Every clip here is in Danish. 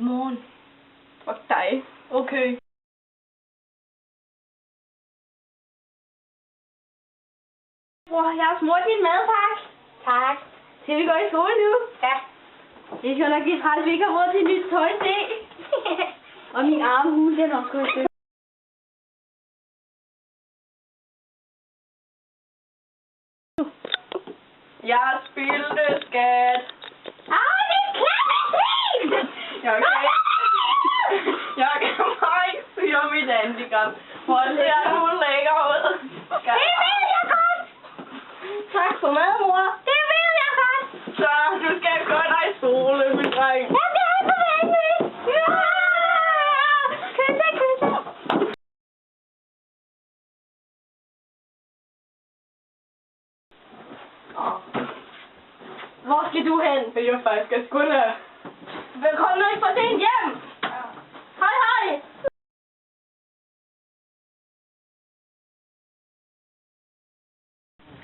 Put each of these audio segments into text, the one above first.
Godmorgen. Fuck dig. Okay. Bror, jeg har smurt din madpakke. Tak. Skal vi gå i skole nu? Ja. Det skal nok give træt, vi ikke har råd til nyt tøj i dag. Og min armhule, den er også gået i stykker. Jeg spildte, skat. Det er klappet! Jeg kan bare ikke styre mit handicap. Hvor ser du lækker ud. Det ved jeg godt! Tak for mad, mor. Det ved jeg godt! Så du skal gå dig i skole, min dreng. Jeg bliver ikke forventet! Ja! Kysse. Hvor skal du hen? Jeg faktisk skal skole. Velkommen nu ikke for sent hjem! Hej, hej!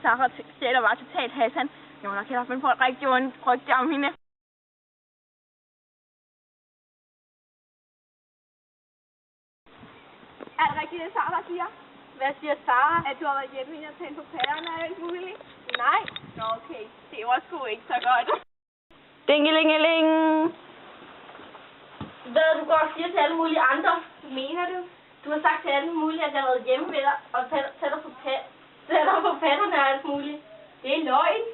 Sarah stjæler bare totalt Hassan. Jeg må nok hellere finde på et rigtig ondt rygte om hende. Er det rigtigt, det Sarah siger? Hvad siger Sarah? At du har været hjemme og tændt på pærerne og alt muligt? Nej. Nå, okay. Det var sgu ikke så godt. Dingelingeling. Hvad du går og siger til alle mulige andre? Mener du? Du har sagt til alle mulige, at jeg har været hjemme ved dig, og sætter på patterne og alt muligt. Det er løgn.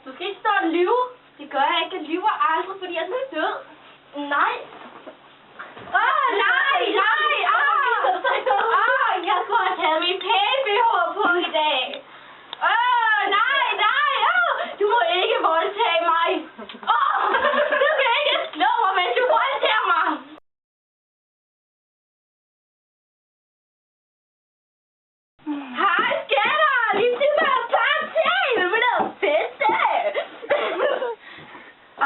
Du skal ikke stå og lyve. Det gør jeg ikke. Jeg lyver aldrig, fordi jeg er død. Nej. Nej. Jeg skulle have taget min pæne BH på i dag. Nej. Du må ikke voldtage mig. Du kan ikke slå mig, mens du voldtager mig. Hej, skatter! Lige til mig at tage til! Vil du lave feste?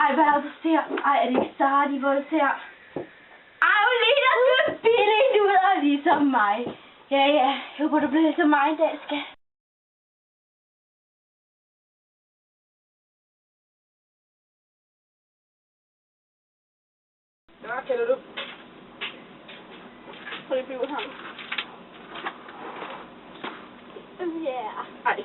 Ej, hvad er det, du ser? Ej, er det ikke Sarah, de voldtager? Ej, Olina, du er billig, du er ligesom mig. Ja, jeg håber, du bliver ligesom mig en dag, skat. Hvad kalder du? Prøv lige at blive ham. Yeah. Ej,